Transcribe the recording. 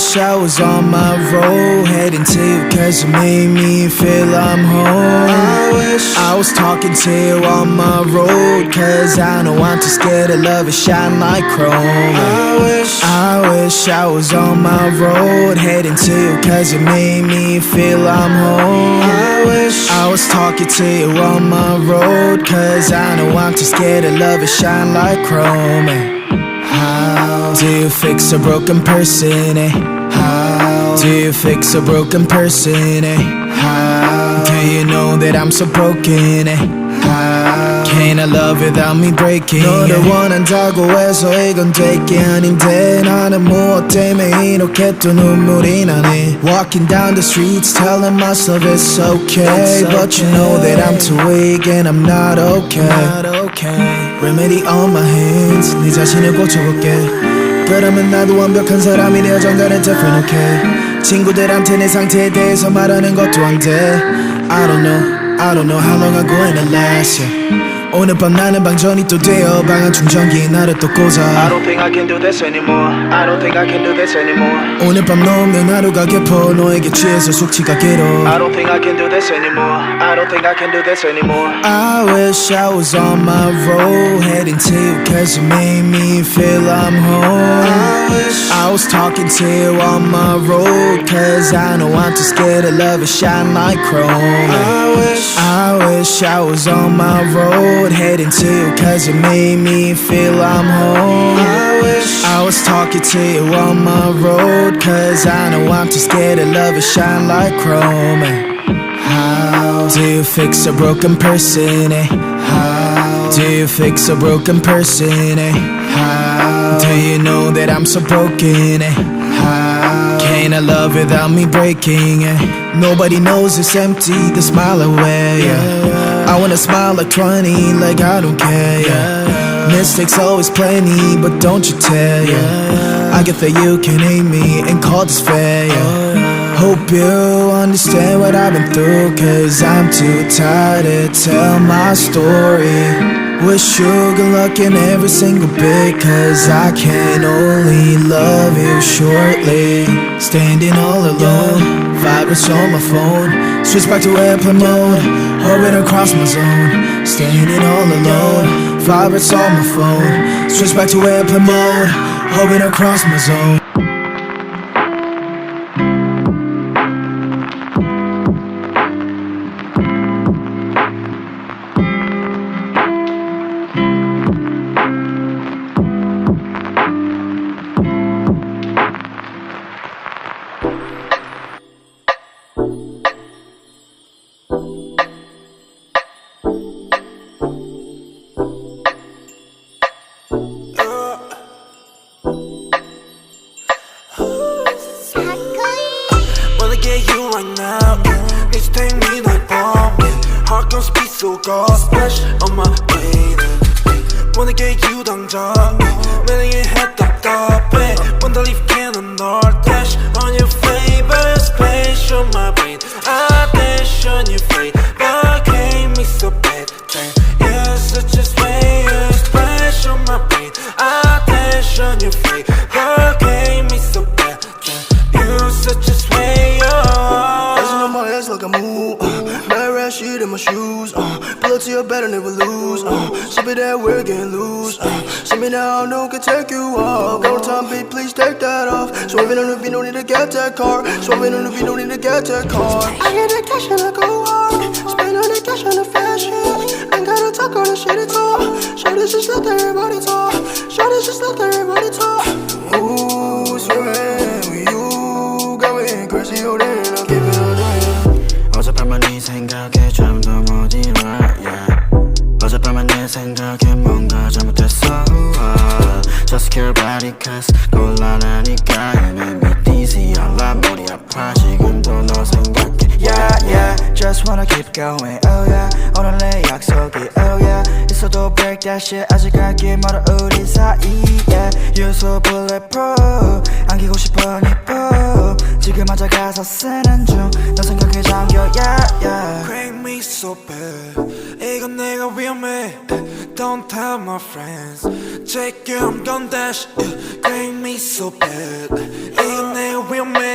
wish I was on my road, heading to you cause you made me feel I'm home. I wish I was talking to you on my road, cause I know I'm too scared to love it shine like chrome. I wish I was on my road, heading to you cause you made me feel I'm home. I wish I was talking to you on my road, cause I know I'm too scared to love it shine like chrome. How do you fix a broken person, eh? How do you fix a broken person, eh? How do you know that I'm so broken, eh? How can I love without me breaking? 너를 원한다고 해서 이건 될 게 아닌데 나는 무엇 때문에 이렇게 또 눈물이 나네. Walking down the streets telling myself it's okay, but you know that I'm too weak and I'm not okay. Remedy on my hands, 네 자신을 고쳐볼게. 그러면 나도 완벽한 사람이 되어 정갈은 different, okay. 친구들한테 내 상태에 대해서 말하는 것도 안 돼. I don't know how long I'm going to last, yeah. 오늘 밤 나는 방전이 또 되어 방한 충전기에 나를 또 꽂아. I don't think I can do this anymore. I don't think I can do this anymore. 오늘 밤 너 없는 하루가 깊어 너에게 취해서 숙취가 길어. I don't think I can do this anymore. I don't think I can do this anymore. I wish I was on my road, heading to you cause you made me feel I'm home. I wish I was talking to you on my road, cause I know I'm too scared to love it shine like chrome. I wish I was on my road, heading to you cause you made me feel I'm home. I wish I was talking to you on my road, cause I know I'm too scared to love it shine like chrome. How do you fix a broken person, eh? How do you fix a broken person, eh? How do you know that I'm so broken, eh? How can I love without me breaking, eh? Nobody knows it's empty, the smile away, yeah. I wanna smile like 20, like I don't care, yeah. Mistakes always plenty, but don't you tell, yeah. I get that you can hate me and call this fair, yeah. Hope you understand what I've been through, cause I'm too tired to tell my story. Wish you good luck in every single bit, cause I can only love you shortly. Standing all alone, vibrates on my phone. Switch back to airplane mode, hovering across my zone. Standing all alone, vibrates on my phone. Switch back to airplane mode, hovering across my zone. Wanna get you right now, please take me night bomb. Heart gon' speed so go splash on my way. Wanna get you 당장 매력의 head 답답해. Wanna leave cannon or dash on your favorite space on my brain. I dash on your face, but hate me so bad. You're such a space, splash on my brain. I dash on your face, but hate me so bad. You're such a sway, Dancing on my ass like a move, bad red shit in my shoes, pull up to your bed and never lose, sip it that we're getting loose, see me now, no can take you off, go time beat, please take that off, swerving on the beat, no need to get that car, swerving on the beat, no need to get that car, I get the cash and I go hard, spend all the cash on the fashion, ain't gotta talk all the shit at all, show this just let everybody talk, show this just let everybody talk, ooh, swerving with you, got me crazy, oh damn, I'll keep it on damn. 어젯밤만 네 생각에 잠도 못 일어 yeah. 어젯밤만 내 생각에 뭔가 잘못됐어 Just care about it cause 곤란하니까 You make me dizzy 알라 머리 아파 지금도 너 생각해 Yeah yeah Just wanna keep going oh yeah 오늘 내 약속이 oh yeah 있어도 break that shit 아직 갈 길 멀어 우리 사이 yeah You're so bulletproof 안기고 싶어 니뽀 지금 앉아 가사 쓰는 중 너 생각에 잠겨 yeah yeah Crank me so bad 이건 내가 위험해 Don't tell my friends. Check it, I'm gon' dash. Yeah, make me so bad. 이내 위험해.